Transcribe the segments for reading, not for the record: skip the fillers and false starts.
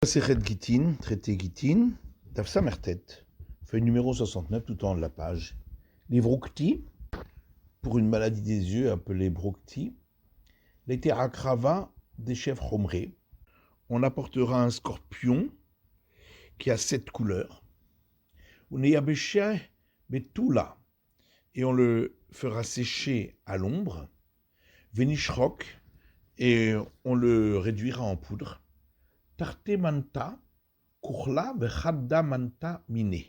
Sechet Gittin, traité Gittin, Daf Samertet, feuille numéro 69 tout en haut de la page. Les Vroukti, pour une maladie des yeux appelée Broukti, les Terakrava des chefs Chomré. On apportera un scorpion qui a 7 couleurs. Uneyabesha Betula, et on le fera sécher à l'ombre. Venishrok, et on le réduira en poudre. Tarte manta, kurla vechadda manta mine.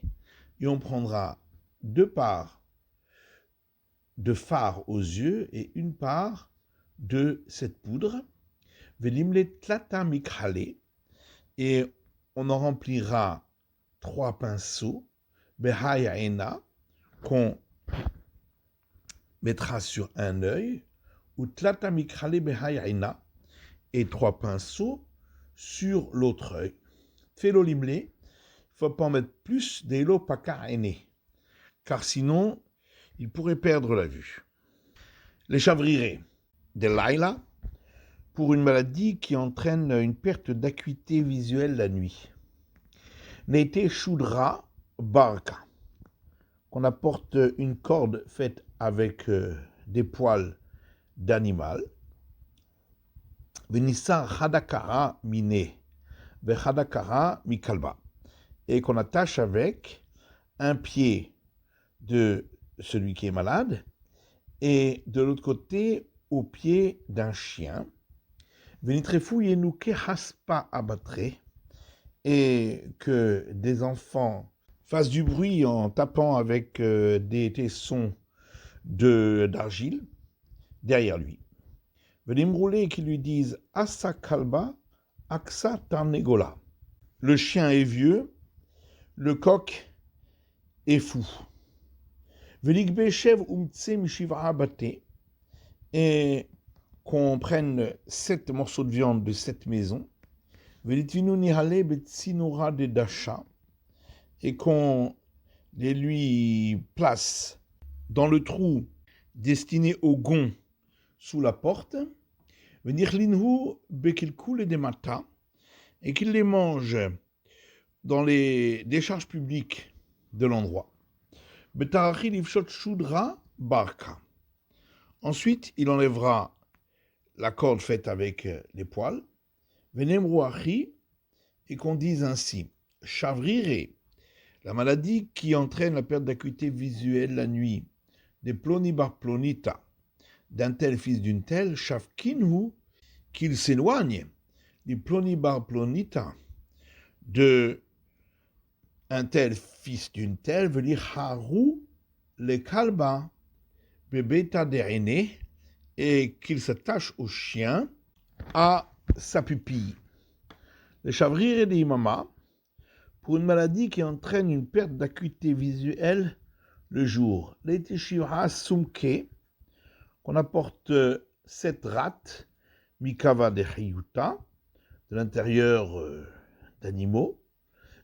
Et on prendra 2 parts de fard aux yeux et 1 part de cette poudre. Velimle tlata mikhale. Et on en remplira 3 pinceaux. Behayaena, qu'on mettra sur un œil. Ou tlata mikhale behayaena. Et 3 pinceaux sur l'autre œil. Felo limle, il ne faut pas en mettre plus d'elo pakaene, car sinon, il pourrait perdre la vue. Les chavrirés de Laila, pour une maladie qui entraîne une perte d'acuité visuelle la nuit. Nete Shudra Barka, qu'on apporte une corde faite avec des poils d'animal. Venissa Hadakara Mine, Vechadakara Mikalba, et qu'on attache avec un pied de celui qui est malade et de l'autre côté au pied d'un chien. Venitrefu Yenuke Haspa Abatre, et que des enfants fassent du bruit en tapant avec des tessons d'argile derrière lui. Venimroulé qui lui disent Asa Kalba, Aksa Tarnegola. Le chien est vieux, le coq est fou. Velikbechev umtse mishivra bate, et qu'on prenne 7 morceaux de viande de 7 maisons. Velitvinu nihale betsinora de dasha, et qu'on les lui place dans le trou destiné au gond sous la porte. Venirlinhu bekilkule de mata, et qu'il les mange dans les décharges publiques de l'endroit. Betarachi livshot shudra barka. Ensuite, il enlèvera la corde faite avec les poils. Venemruachi, et qu'on dise ainsi chavrire, la maladie qui entraîne la perte d'acuité visuelle la nuit, des plonibar plonita, d'un tel fils d'une telle, shavkinhu, qu'il s'éloigne, des plonibar plonita, de un tel fils d'une telle, veut dire haru le kalba bebeta derene, et qu'il s'attache au chien à sa pupille. Le chavrire de imama, pour une maladie qui entraîne une perte d'acuité visuelle le jour. Les teshivra sumke, qu'on apporte 7 rats, mikava de chiyuta, de l'intérieur d'animaux,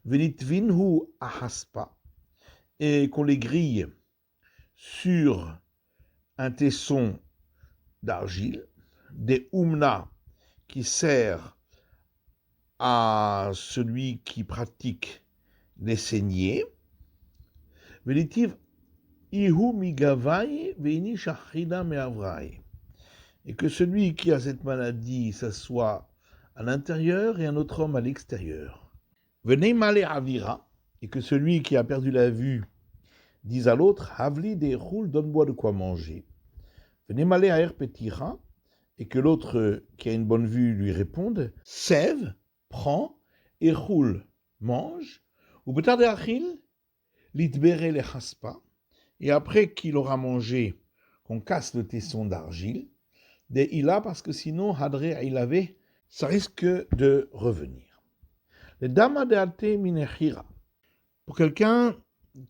venitvinhu ahaspa, et qu'on les grille sur un tesson d'argile, des umna qui sert à celui qui pratique les saignées, venitiv ihu migavai veni shachida meavrai, et que celui qui a cette maladie s'assoit à l'intérieur et un autre homme à l'extérieur. Venez male avira, et que celui qui a perdu la vue dise à l'autre havli des roule, donne-moi de quoi manger. Venez male aer petira, et que l'autre qui a une bonne vue lui réponde sève, prend, et roule, mange, ou peut-être achil, litbere le haspa, et après qu'il aura mangé, qu'on casse le tesson d'argile, des ila, parce que sinon, hadre ilave, ça risque de revenir. Le dama de ate minechira, pour quelqu'un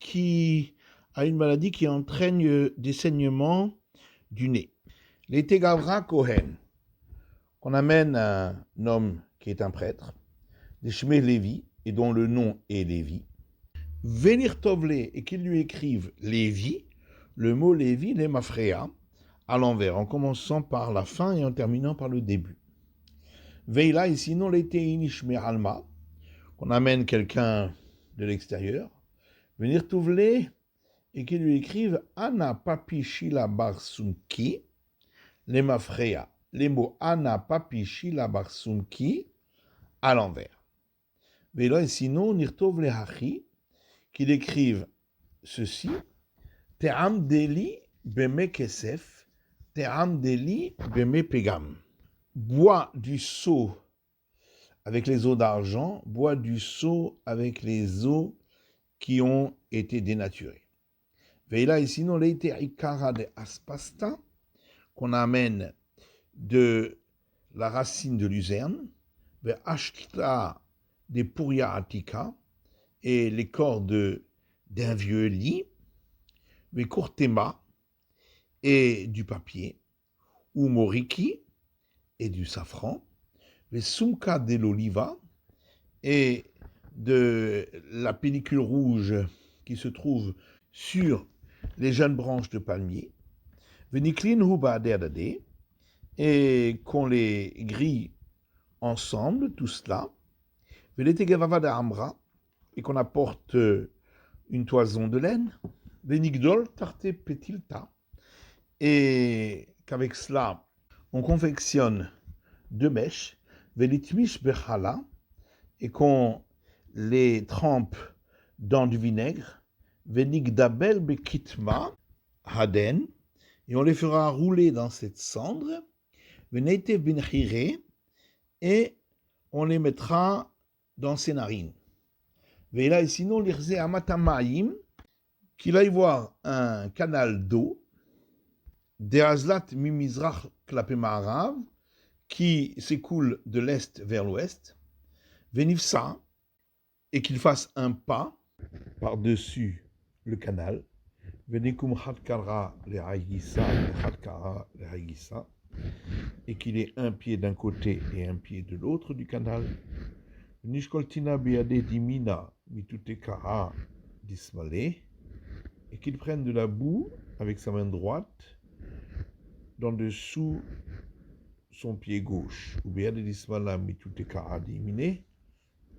qui a une maladie qui entraîne des saignements du nez. Les tegavra kohen, qu'on amène un homme qui est un prêtre, des Shmei Lévi, et dont le nom est Lévi, venir tovle, et qu'il lui écrive Lévi, le mot Lévi, les mafréa, à l'envers, en commençant par la fin et en terminant par le début. Veila, et sinon les teini Shmei alma, qu'on amène quelqu'un de l'extérieur, venir Touvlé, et qu'il lui écrive Anna Papi Shila Barsumki, les mafreya, les mots Anna Papi Shila Barsumki à l'envers. Mais là, sinon, Nirtov le Hachi, qu'il écrive ceci Te'am Deli Beme Kesef, Te'am Deli Beme Pegam. Bois du seau avec les eaux d'argent, bois du seau avec les eaux qui ont été dénaturées. Veila et sinon leite ikara de aspasta, qu'on amène de la racine de luzerne, vers ashkita des puria atika, et les cordes d'un vieux lit, vers courtema, et du papier, ou moriki, et du safran, vers sumka de l'oliva, et de la pellicule rouge qui se trouve sur les jeunes branches de palmier, veniklin huba derdade, et qu'on les grille ensemble, tout cela, venetegavava de amra, et qu'on apporte une toison de laine, venigdol tarte petilta, et qu'avec cela, on confectionne 2 mèches, velitmish bechala, et qu'on les trempe dans du vinaigre, venigdabel bekitma haden, et on les fera rouler dans cette cendre, venete binchire, et on les mettra dans ses narines. Veila et sinon l'irze amatamaim, qu'il aille voir un canal d'eau, deazlat mimizrach klapemarav, qui s'écoule de l'est vers l'ouest, venifsa, et qu'il fasse un pas par-dessus le canal, venikum hatkara le haïgissa, et qu'il ait un pied d'un côté et un pied de l'autre du canal, nishkoltina biade dimina mitutekara dismale, et qu'il prenne de la boue avec sa main droite dans dessous son pied gauche, ou biade dismala mitutekara dimine,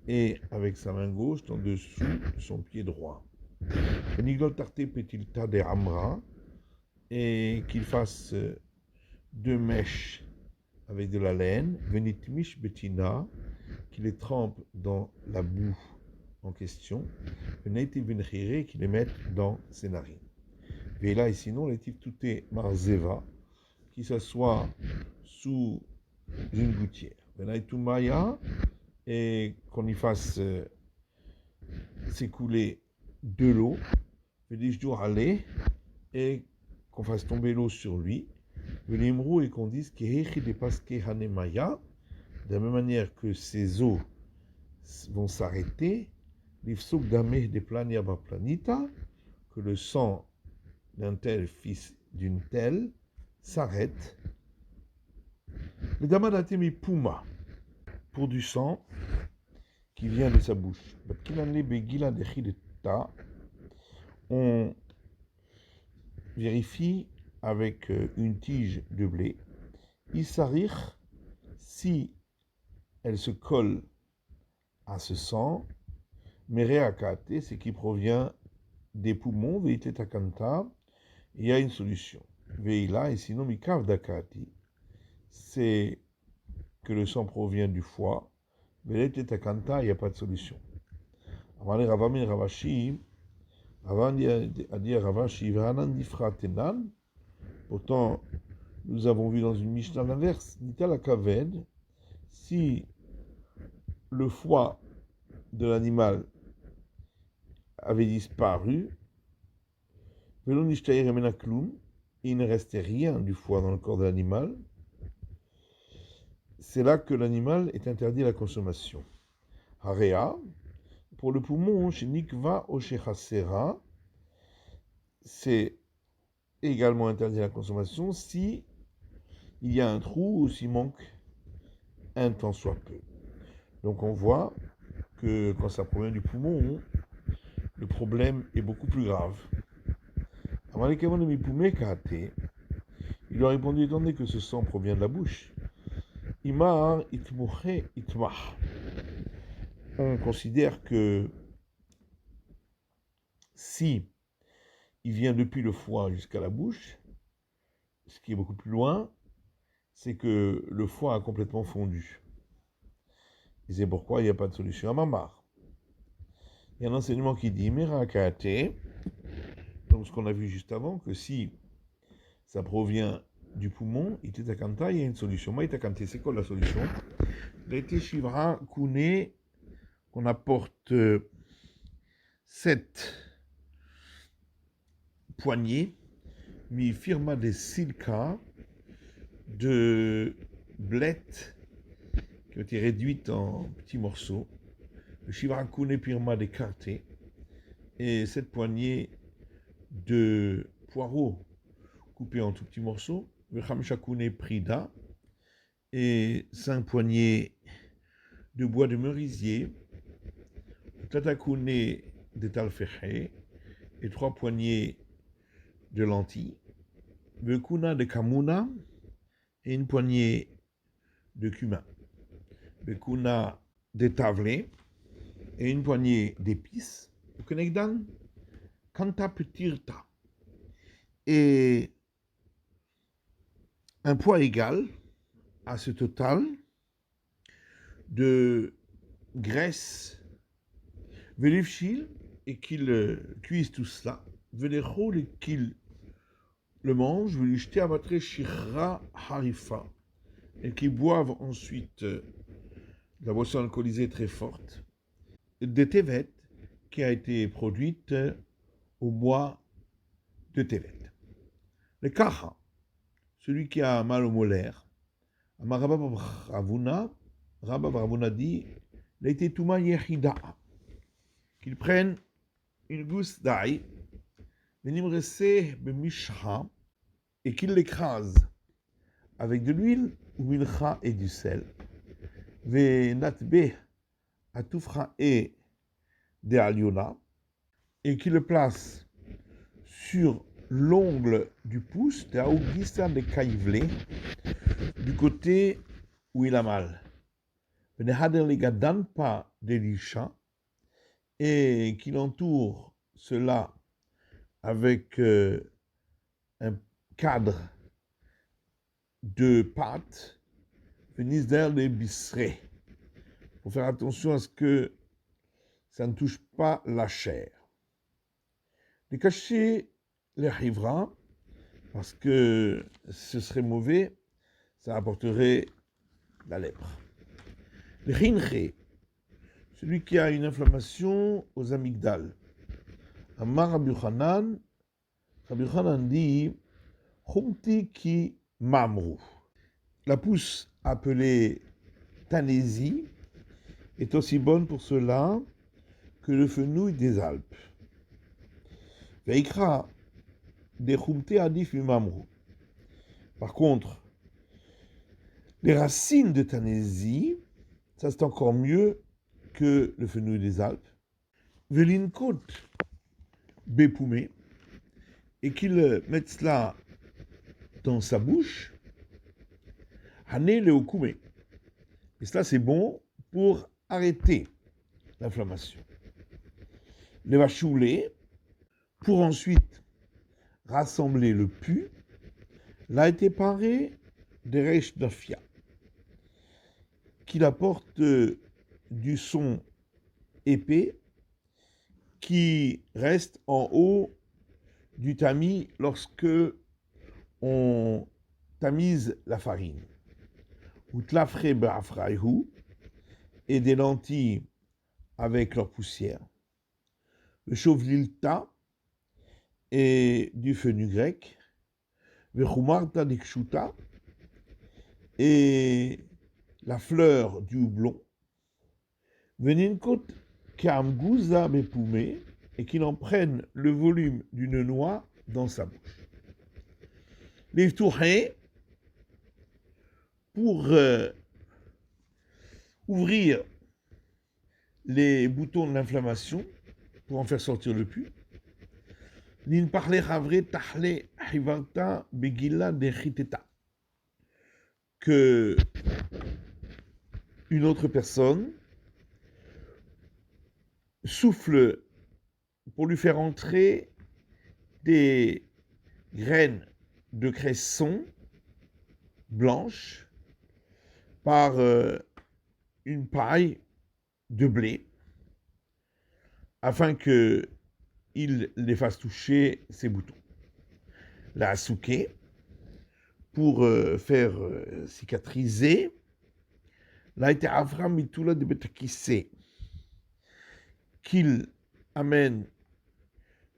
et avec sa main gauche dans dessous son pied droit. Venigdol tarte petilta de amra, et qu'il fasse 2 mèches avec de la laine, venitmish betina, qu'il les trempe dans la boue en question, venite venchire, qu'il les mette dans ses narines. Et là, et sinon, les types tout est marzeva, qui s'assoit sous une gouttière. Venaitumaya, et qu'on y fasse s'écouler de l'eau, aller, et qu'on fasse tomber l'eau sur lui, et qu'on dise de la même manière que ces eaux vont s'arrêter, que le sang d'un tel fils d'une telle s'arrête. Le damadatemi puma, pour du sang qui vient de sa bouche. On vérifie avec une tige de blé. Isarir, si elle se colle à ce sang, Mereakate, c'est qui provient des poumons, Veitetakanta, il y a une solution. Veila, et sinon Mikav Dakati, c'est que le sang provient du foie, Veitetakanta, il n'y a pas de solution. Amale Ravamin Ravashi, avant a dit Ravashi, Vahanan Difratenan, pourtant, nous avons vu dans une Mishnah l'inverse, Nitala Kaved, si le foie de l'animal avait disparu, il ne restait rien du foie dans le corps de l'animal, c'est là que l'animal est interdit à la consommation. Harea, pour le poumon, chez Nikva ou chez Chasera, c'est également interdit à la consommation si il y a un trou ou s'il manque un tant soit peu. Donc on voit que quand ça provient du poumon, le problème est beaucoup plus grave. Il lui a répondu, étant donné que ce sang provient de la bouche, Imar itmuche itmah. on considère que si il vient depuis le foie jusqu'à la bouche, ce qui est beaucoup plus loin, c'est que le foie a complètement fondu. Et c'est pourquoi il n'y a pas de solution à Mamar. Il y a un enseignement qui dit Merakate, donc ce qu'on a vu juste avant, que si ça provient du poumon, Itetakanta, il y a une solution. Maitakante, c'est quoi la solution? L'aité Shivra Kune, qu'on apporte 7 poignées, mi firma des silka de blettes qui ont été réduites en petits morceaux. Le Shivrakune Pirma des cartés et 7 poignées de poireaux coupés en tout petits morceaux. Le Khamshakune Prida et 5 poignées de bois de merisier. Le Tatakune de Talfeche et 3 poignées de lentilles. Le Kuna de Kamuna et une poignée de cumin. Le Kuna de Tavlé et une poignée d'épices. Le Konegdan Kanta Petirta. Et un poids égal à ce total de graisse velifchil et qu'il cuise tout cela. Velechol et qu'il le mange, velishte avatre shira harifa et qu'ils boivent ensuite la boisson alcoolisée très forte de Tevet qui a été produite au mois de Tevet. Le Kaha, celui qui a mal au molaire, Rabba Bravuna dit, l'été Touma Yehida, qu'il prenne une gousse d'ail, venimresse bemishra, et qu'il l'écrase avec de l'huile, ou milcha et du sel, venatbe atufra et de aliona, et qu'il le place sur l'ongle du pouce de Augustin de Caïvlé, du côté où il a mal. Pas d'Elisha, et qu'il entoure cela avec un cadre de pâte, venise d'air de bisseré, pour faire attention à ce que ça ne touche pas la chair. De cacher les arrivera, parce que ce serait mauvais, ça apporterait la lèpre. Le rinche, celui qui a une inflammation aux amygdales. Amar Rabbi Yochanan dit Chumti ki mamru. La pousse appelée Tanésie est aussi bonne pour cela que le fenouil des Alpes. Veikra de Chumti adif mamru. Par contre, les racines de Tanésie, ça c'est encore mieux que le fenouil des Alpes. Velinkot Bepoumé, et qu'il mette cela dans sa bouche, Hané le Okume. Et cela c'est bon pour arrêter l'inflammation. Le vachoulé, pour ensuite rassembler le pu, l'a été paré de Reish Dafia, qu'il apporte du son épais qui reste en haut du tamis lorsque on tamise la farine. Ou tlafre ba'afraïhu, et des lentilles avec leur poussière. Le chauvelilta et du fenugrec. Le chumarta dikshuta et la fleur du houblon. Veninkot kamgouza bepoumé, et qu'il en prenne le volume d'une noix dans sa bouche. Les tourés, pour ouvrir les boutons de l'inflammation, pour en faire sortir le pus. Nin parler havre tahle hivarta begila de chiteta. Que une autre personne souffle pour lui faire entrer des graines de cresson blanches par une paille de blé afin qu'il les fasse toucher ses boutons. La souké, pour faire cicatriser, là était Avram Mitula de Betakissé, qu'il amène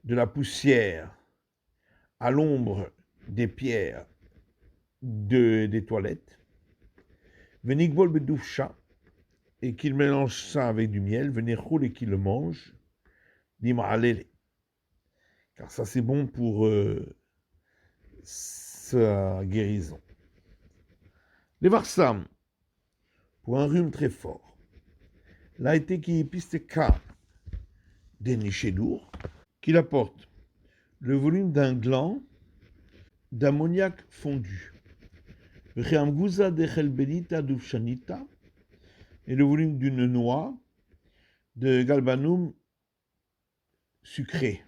de la poussière à l'ombre des pierres des toilettes, Venigbol Bedoufcha, et qu'il mélange ça avec du miel, Venechol et qu'il le mange, Dima'alele, car ça c'est bon pour sa guérison. Les Varsam, pour un rhume très fort, l'a été qui piste K des Nichédour, qu'il apporte le volume d'un gland d'ammoniac fondu, et le volume d'une noix de galbanum sucré.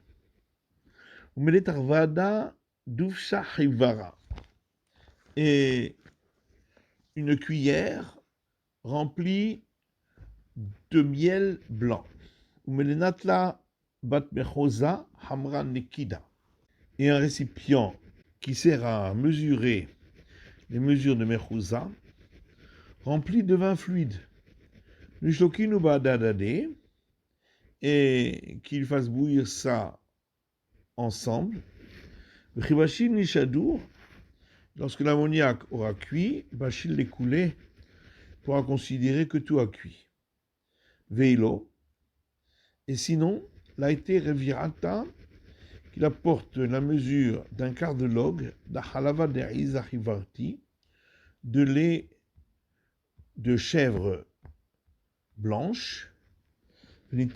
Et une cuillère remplie de miel blanc. Et un récipient qui sert à mesurer les mesures de Mechouza, rempli de vin fluide. Et qu'il fasse bouillir ça ensemble. Lorsque l'ammoniac aura cuit, Bachil l'écoulé pourra considérer que tout a cuit. Veilo. Et sinon, l'a été revirata qu'il apporte la mesure d'un quart de log d'Halava de de lait de chèvre blanche, et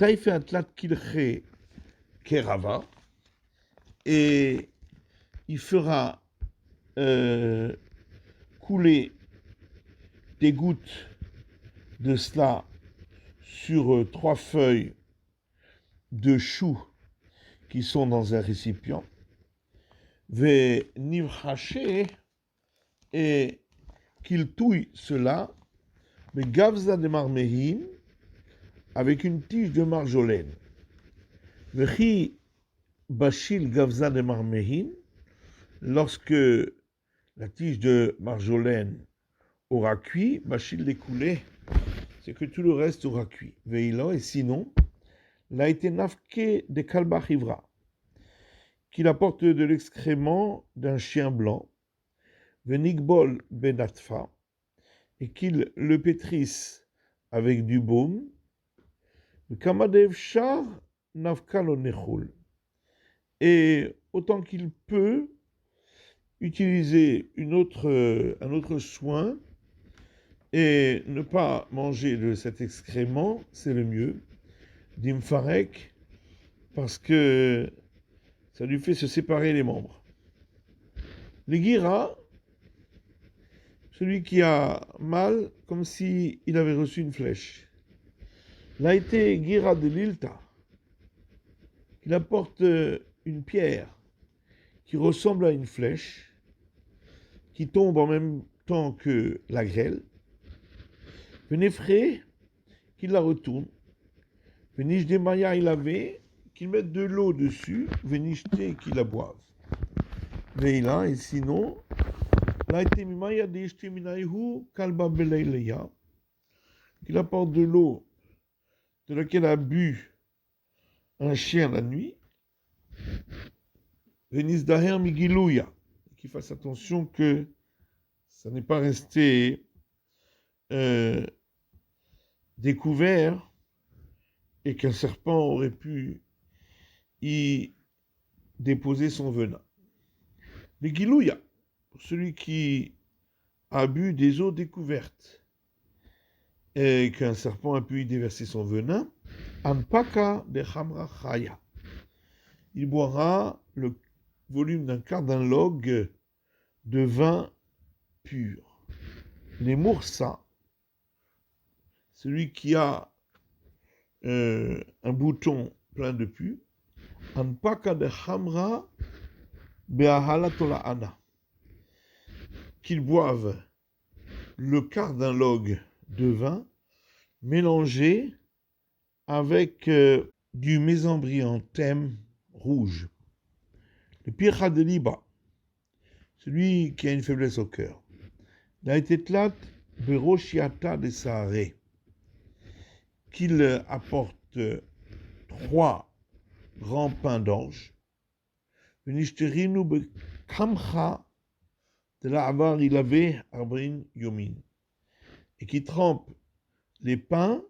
il fera couler des gouttes de cela sur 3 feuilles de choux qui sont dans un récipient, et qu'il touille cela, mais gavza de marmehin, avec une tige de marjolaine. Vechi bashil gavza de marmehin, lorsque la tige de marjolaine aura cuit, bashil l'écoulé, c'est que tout le reste aura cuit. Veilo, et sinon, l'a été nafke de kalba chivra, qu'il apporte de l'excrément d'un chien blanc, venigbol benatfa, et qu'il le pétrisse avec du baume, kamadev char nafkalo nechol, et autant qu'il peut utiliser un autre soin et ne pas manger de cet excrément, c'est le mieux, d'imfarek, parce que ça lui fait se séparer les membres. Les guiras, celui qui a mal, comme s'il avait reçu une flèche. L'a été guira de l'ilta, qu'il apporte une pierre qui ressemble à une flèche, qui tombe en même temps que la grêle. Venefré, qu'il la retourne. Venish des maya il avait, qu'il mette de l'eau dessus. Venishté, qu'il la boive. Veila, et sinon, l'a été mimaya de ishtiminaihu kalba beleileya, qu'il apporte de l'eau de laquelle a bu un chien la nuit. Venis daher migilouya, qu'il fasse attention que ça n'est pas resté découvert et qu'un serpent aurait pu y déposer son venin. Les gilouya, pour celui qui a bu des eaux découvertes et qu'un serpent a pu y déverser son venin, anpaka de chamra chaya, il boira le volume d'un quart d'un log de vin pur. Les moursa, celui qui a un bouton plein de pus, anpaka de hamra beahalatola'ana, qu'ils boivent le quart d'un log de vin mélangé avec du mésembryanthème rouge. Le pircha de Liba, celui qui a une faiblesse au cœur, il a été tlat beroshiata de Saharé, qu'il apporte 3 grands pains d'orge, venishterinu bekamcha de la avar ilave arbrin yomin, et qui trempe les pains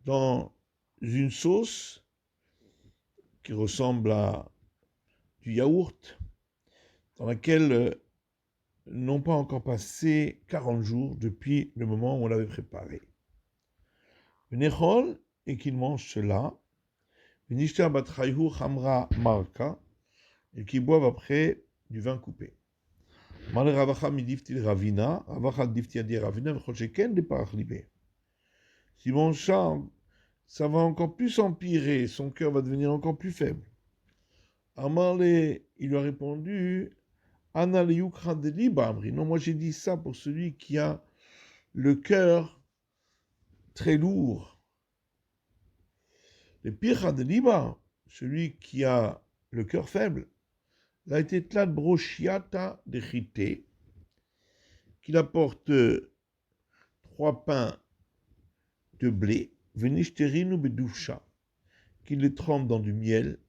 dans une sauce qui ressemble à du yaourt, dans laquelle n'ont pas encore passé 40 jours depuis le moment où on l'avait préparé. Nechol, et qu'il mange cela, Venishta batraïhu hamra marka, et qu'ils boivent après du vin coupé. Mal ravacha midifti ravina, ravacha difti adi ravina, v'chosheken de parachlibé. Si mon chat, ça va encore plus empirer, son cœur va devenir encore plus faible. Amarle, il lui a répondu, Ana le yukra de liba, Amri. Non, moi j'ai dit ça pour celui qui a le cœur très lourd. Le pircha de liba, celui qui a le cœur faible, il a été tlat broshiata de chité, qu'il apporte 3 pains de blé, venishterinu bedufsha, qu'il les trempe dans du miel,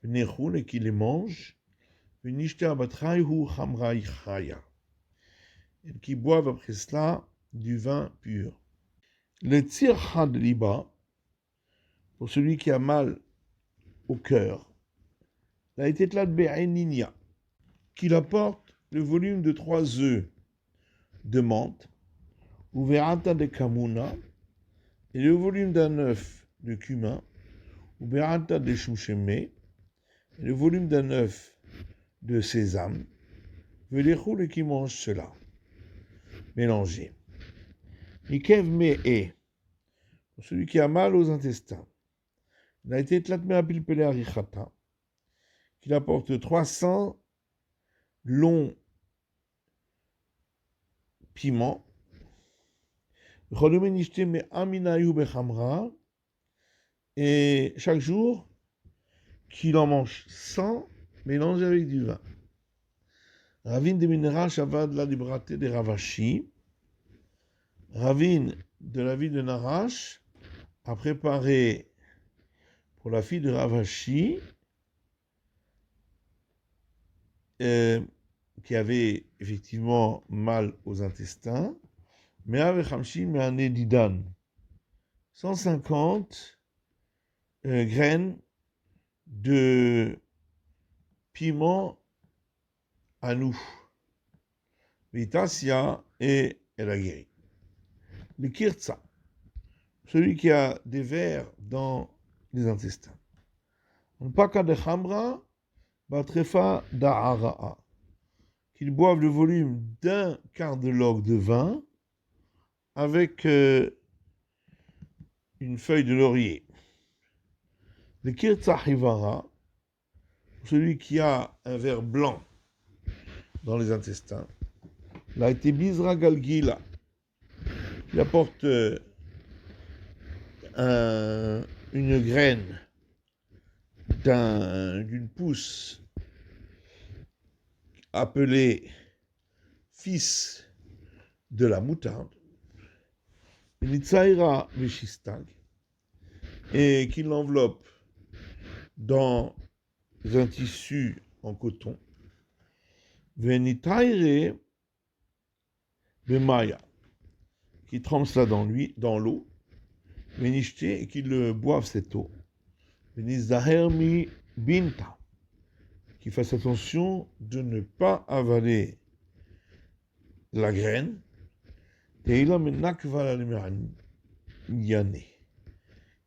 venechun, et qu'il les mange, venishter batraïhu hamra ichaya, et qui boivent après cela du vin pur. Le tzircha de liba, pour celui qui a mal au cœur, il a été tlat be'eninia, qu'il apporte le volume de 3 œufs de menthe, ou verata de kamuna, et le volume d'un œuf de cumin, ou verata de chouchémé, et le volume d'un œuf de sésame, velechul, et qui mange cela, mélangé. Nikev me'e, pour celui qui a mal aux intestins, il a été tlatme apilpele arichata, qu'il apporte 300 longs piments, et chaque jour, qu'il en mange 100 mélangés avec du vin. Ravin de Minera Shavad la Libraté de Ravashi, Ravin de la ville de Narash a préparé pour la fille de Ravashi, qui avait effectivement mal aux intestins, mais avec Hamshin Me'ane Didan, 150 graines de piment à nous, Vitasia, et elle a guéri. Le Kirtsa, celui qui a des vers dans les intestins. Un paka de Hamra, Batrefa da'ara'a, qu'ils boivent le volume d'un quart de log de vin avec une feuille de laurier. Le Kirtsa Hivara, celui qui a un ver blanc dans les intestins, l'a été Bizra Galgila, il apporte une graine d'une pousse appelée fils de la moutarde, Nitsaira Veshistag, et qui l'enveloppe dans un tissu en coton, Venitaire Bemaya, qui trempe cela dans l'eau, Venishte, et qui le boivent cette eau, Venizahermi Binta, qui fasse attention de ne pas avaler la graine,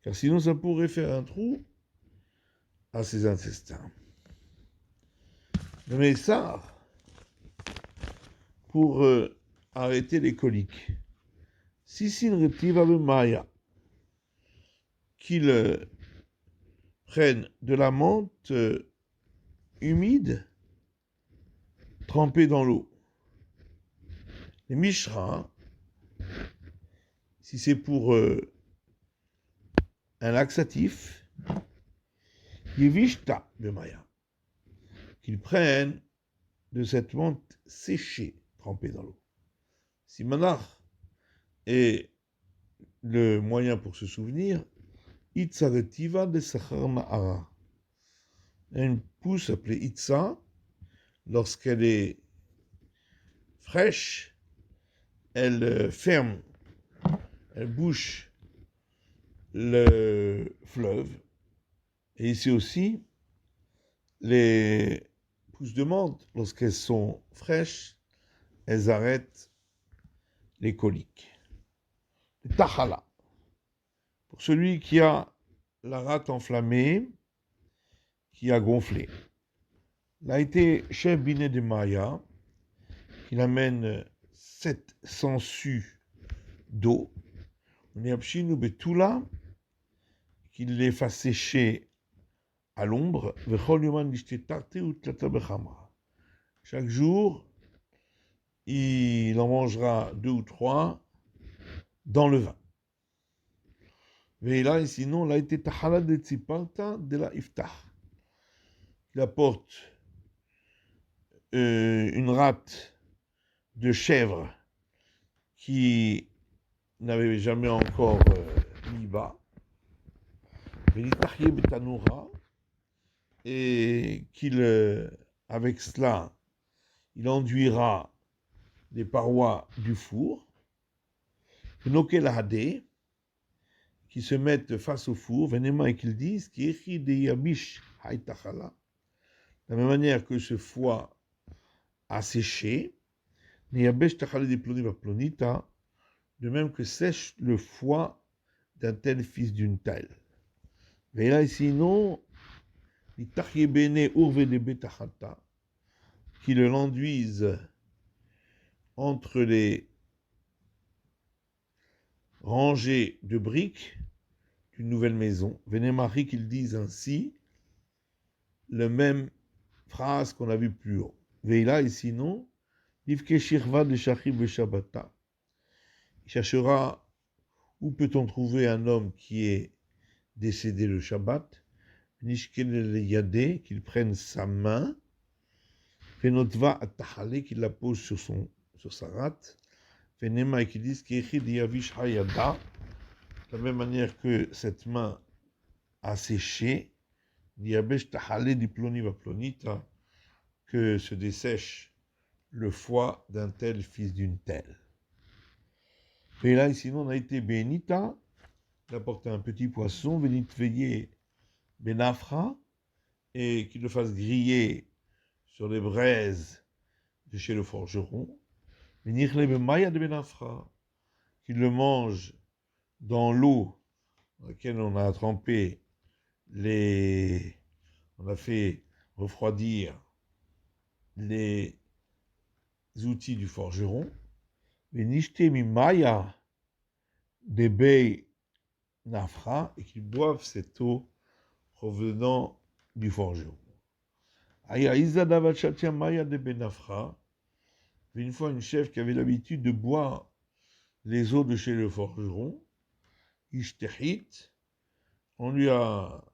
car sinon ça pourrait faire un trou à ses intestins. Mais ça, pour arrêter les coliques, Sisin Retiva Maya, qu'ils prennent de la menthe humide trempée dans l'eau. Les mishra, si c'est pour un laxatif, yevishta bemaya, qu'ils prennent de cette menthe séchée, trempée dans l'eau. Si manar est le moyen pour se souvenir, itzaretiva de sachar ma'ara. Une pousse appelée itza, lorsqu'elle est fraîche, elle ferme, elle bouche le fleuve. Et ici aussi, les pousses de menthe, lorsqu'elles sont fraîches, elles arrêtent les coliques. Le tahala, pour celui qui a la rate enflammée, qui a gonflé. Là a été chef binet de Maya, qu'il amène 7 sangsues d'eau, qu'il les fasse sécher à l'ombre. Chaque jour, il en mangera 2 ou 3 dans le vin. Et là, sinon, là, été tahala de tsiparta de la iftah. Il apporte une rate de chèvre qui n'avait jamais encore mis bas. Et qu'il, avec cela, il enduira les parois du four. Qui se mettent face au four, venez-moi et qu'ils disent de la même manière que ce foie a séché, de même que sèche le foie d'un tel fils d'une telle. Mais là, sinon, qui le l'enduisent entre les rangées de briques d'une nouvelle maison. Venez Marie qu'ils disent ainsi la même phrase qu'on a vue plus haut. Veila et sinon, Livke Shirva de Shachib et Shabbata. Il cherchera où peut-on trouver un homme qui est décédé le Shabbat. Nishkel Yadé, qu'il prenne sa main. Fenotva Atahale, qu'il la pose sur sa rate. Venema et qu'ils disent Kechid Yavish Hayada. De la même manière que cette main a séché, Diabesh Tahale Diploni Vaplonita, que se dessèche le foie d'un tel fils d'une telle. Et là, sinon, on a été Benita, il a porté un petit poisson, Benit veillé Benafra, et qu'il le fasse griller sur les braises de chez le forgeron. Benirle Bemaya de Benafra, qu'il le mange dans l'eau dans laquelle on a trempé on a fait refroidir les outils du forgeron. Venishte mimaya de bei nafra, et qu'ils boivent cette eau provenant du forgeron. Aya izada vachatia maya de benafra. Une fois, une chef qui avait l'habitude de boire les eaux de chez le forgeron, ishtehit, on lui a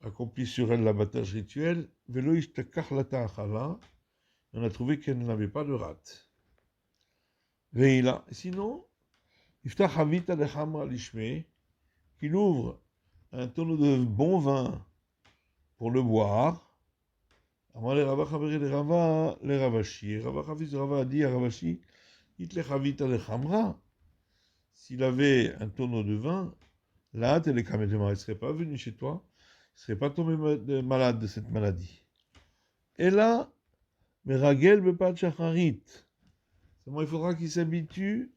accompli sur elle l'abattage rituel, velo ishtakach lata achala, on a trouvé qu'elle n'avait pas de rate. Veila, sinon, iftach havita de chamra lishme, qu'il ouvre un tonneau de bon vin pour le boire. Amar le Rava Chaveri le Rava le Ravashi. Rava Chavis Rava a dit à Ravashi, it le havita de chamra. S'il avait un tonneau de vin, là, il ne serait pas venu chez toi, il ne serait pas tombé malade de cette maladie. Et là, meragel bepat shacharit. Seulement, il faudra qu'il s'habitue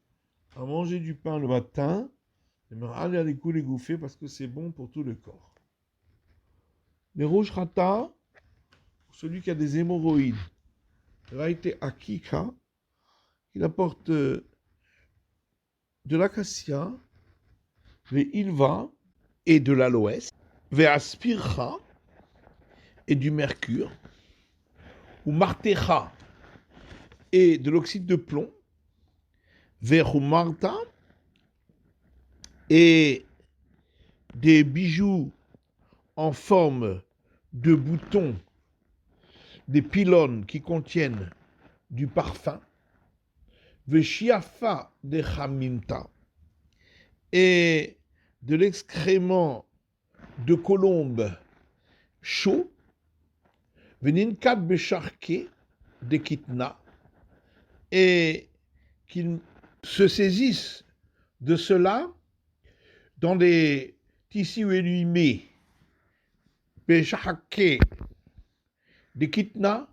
à manger du pain le matin, et aller à les coups les gouffés parce que c'est bon pour tout le corps. Les rouges rata, pour celui qui a des hémorroïdes, là, été akika, il apporte de l'acacia Ve'ilva et de l'aloès, ve'aspircha et du mercure, ou martecha et de l'oxyde de plomb, ve'rumarta et des bijoux en forme de boutons, des pylônes qui contiennent du parfum, ve'shiafa de chamimta et de l'excrément de colombe chaud, veninkat becharke de kitna, et qu'ils se saisissent de cela dans des tissus élimés, becharke de kitna,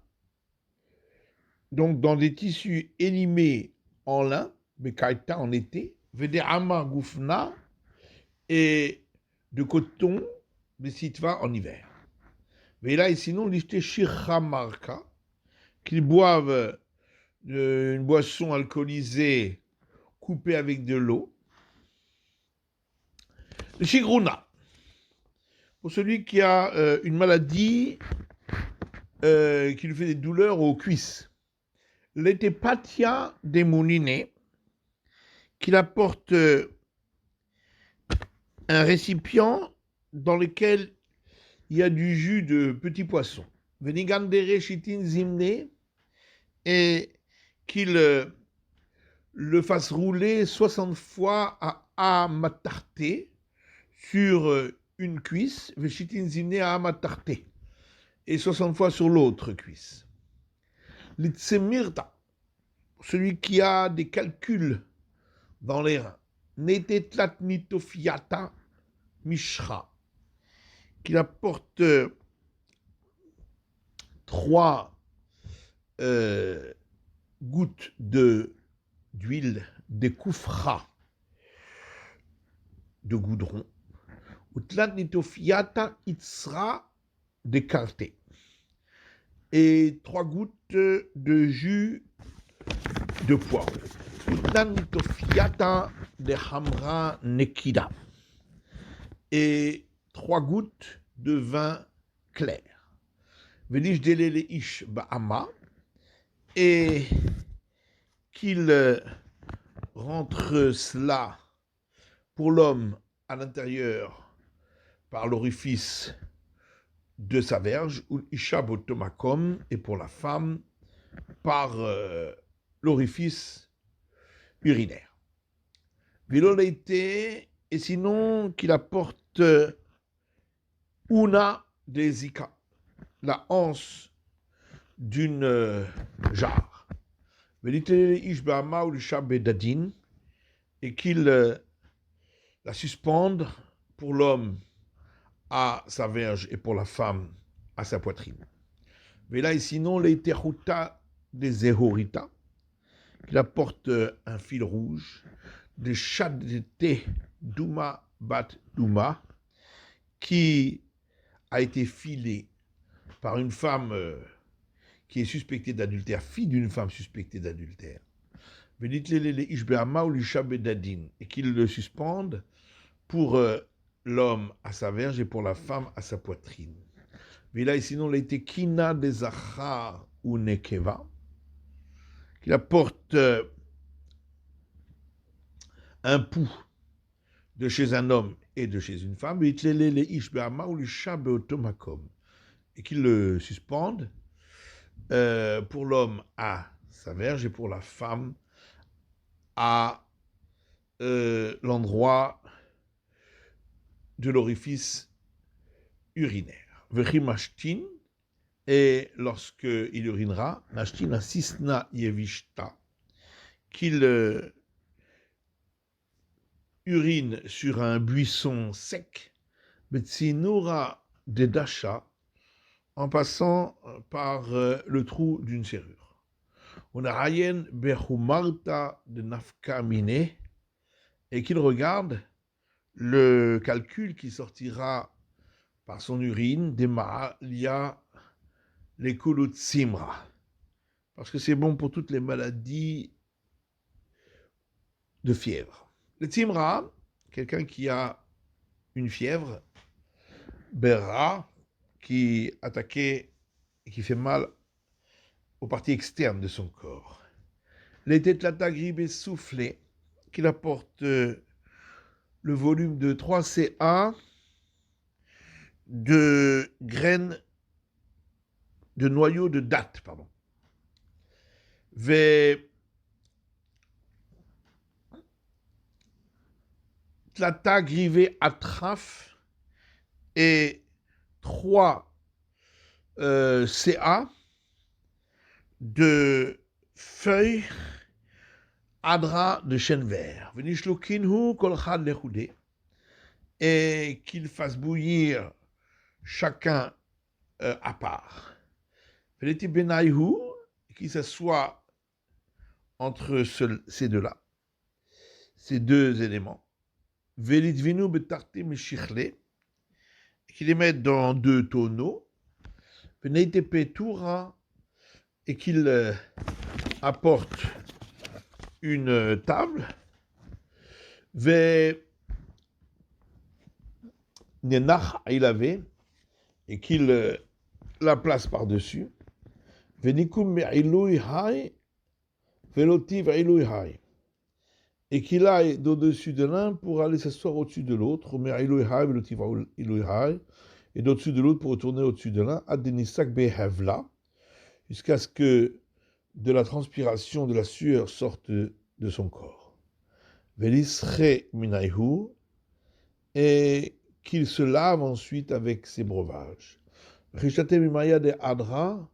donc dans des tissus élimés en lin, bekaita en été, vederama goufna, et de coton, besitva en hiver. Mais là, et sinon, l'ishte shiramarka, qu'ils boivent une boisson alcoolisée coupée avec de l'eau. Le shigruna, pour celui qui a une maladie qui lui fait des douleurs aux cuisses. L'étépatia des moulinés, qu'il apporte un récipient dans lequel il y a du jus de petits poissons. Venigandere chitin zimne, et qu'il le fasse rouler 60 fois à amatarté sur une cuisse, vechitin zimne à amatarté, et 60 fois sur l'autre cuisse. L'itsemirta, celui qui a des calculs dans les reins. Netetlat nitofiata mishra, qu'il apporte 3 gouttes d'huile de koufra, de goudron. Utlat nitofiata itzra de karté, et 3 gouttes de jus de poire. Utlat nitofiata de hamra nekida, et 3 gouttes de vin clair. Venish delele ish ba'ama, et qu'il rentre cela pour l'homme à l'intérieur par l'orifice de sa verge, ou isha botomakom, et pour la femme par l'orifice urinaire. Viloleite, et sinon qu'il apporte una de zika, la hanse d'une jarre. Et qu'il la suspende pour l'homme à sa verge et pour la femme à sa poitrine. Mais là, et sinon, les teruta des zehorita, qu'il apporte un fil rouge, des chadete douma bat douma, qui a été filé par une femme qui est suspectée d'adultère, fille d'une femme suspectée d'adultère, et qu'il le suspende pour l'homme à sa verge et pour la femme à sa poitrine. Mais là, sinon, il a été kina des zachar ou nekeva, qu'il apporte un pouls de chez un homme et de chez une femme, et qu'il le suspende pour l'homme à sa verge et pour la femme à l'endroit de l'orifice urinaire. Vechimashtin, et lorsqu'il urinera, nashtin asisna yevishta, qu'il urine sur un buisson sec, betsinura de dasha, en passant par le trou d'une serrure. On a rayen behumarta de nafka mine, et qu'il regarde le calcul qui sortira par son urine des maalia les simra, parce que c'est bon pour toutes les maladies de fièvre. Le timra, quelqu'un qui a une fièvre, Berra, qui attaquait et qui fait mal aux parties externes de son corps. Les tétlata gribe soufflé, qu'il apporte le volume de 3 CA de graines de noyaux de date, pardon. Tlata grivé atraf et 3 CA de feuilles adra de chêne vert. Venishlokinhu kolchad lechoudé, et qu'il fasse bouillir chacun à part. Veleti benayhu, qui s'assoit entre ces deux-là, ces deux éléments. Velitvinu betartim shichle, qu'il les mette dans 2 tonneaux. Veneite petura, et qu'il apporte une table. Ve nenach ailavé, et qu'il la place par-dessus. Venikum me'ilui hai, velotiv ilui hai, et qu'il aille d'au-dessus de l'un pour aller s'asseoir au-dessus de l'autre, me'ilui hai, velotiv ilui hai, et d'au-dessus de l'autre pour retourner au-dessus de l'un, adenisak behevla, jusqu'à ce que de la transpiration, de la sueur sorte de son corps. Velisre minaihu, et qu'il se lave ensuite avec ses breuvages. Richate mimaya de adra,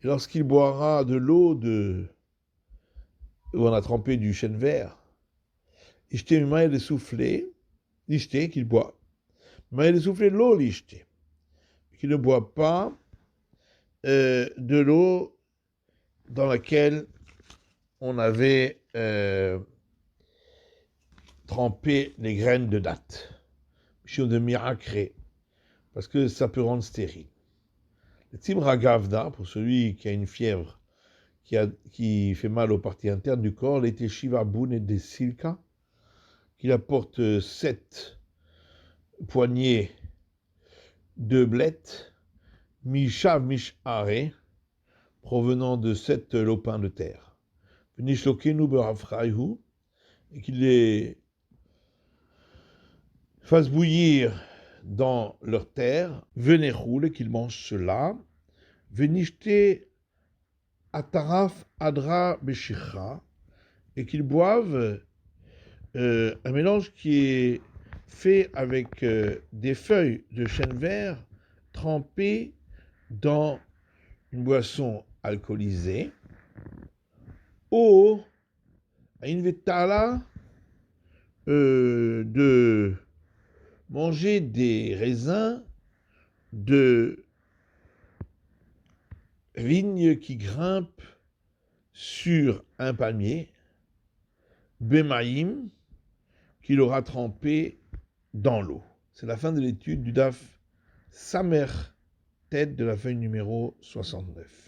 et lorsqu'il boira de l'eau où on a trempé du chêne vert, ishte mimaya de souffler, l'ishte qu'il boit. Mimaya de souffler l'eau l'ishte, qu'il ne boit pas de l'eau dans laquelle on avait trempé les graines de date, de miracré, parce que ça peut rendre stérile. Le timra gavda, pour celui qui a une fièvre qui fait mal aux parties internes du corps, l'été shiva boun et des silka, qu'il apporte 7 poignées de blettes, mishav mishare, provenant de 7 lopins de terre. Venishlokenou berafraihu, et qu'il les fasse bouillir dans leur terre, venez rouler, qu'ils mangent cela, venishte ataraf adra beshicha, et qu'ils boivent un mélange qui est fait avec des feuilles de chêne vert trempées dans une boisson alcoolisée, ou à une vetala de manger des raisins de vigne qui grimpent sur un palmier, Bemaïm, qu'il aura trempé dans l'eau. C'est la fin de l'étude du DAF Samer, tête de la feuille numéro 69.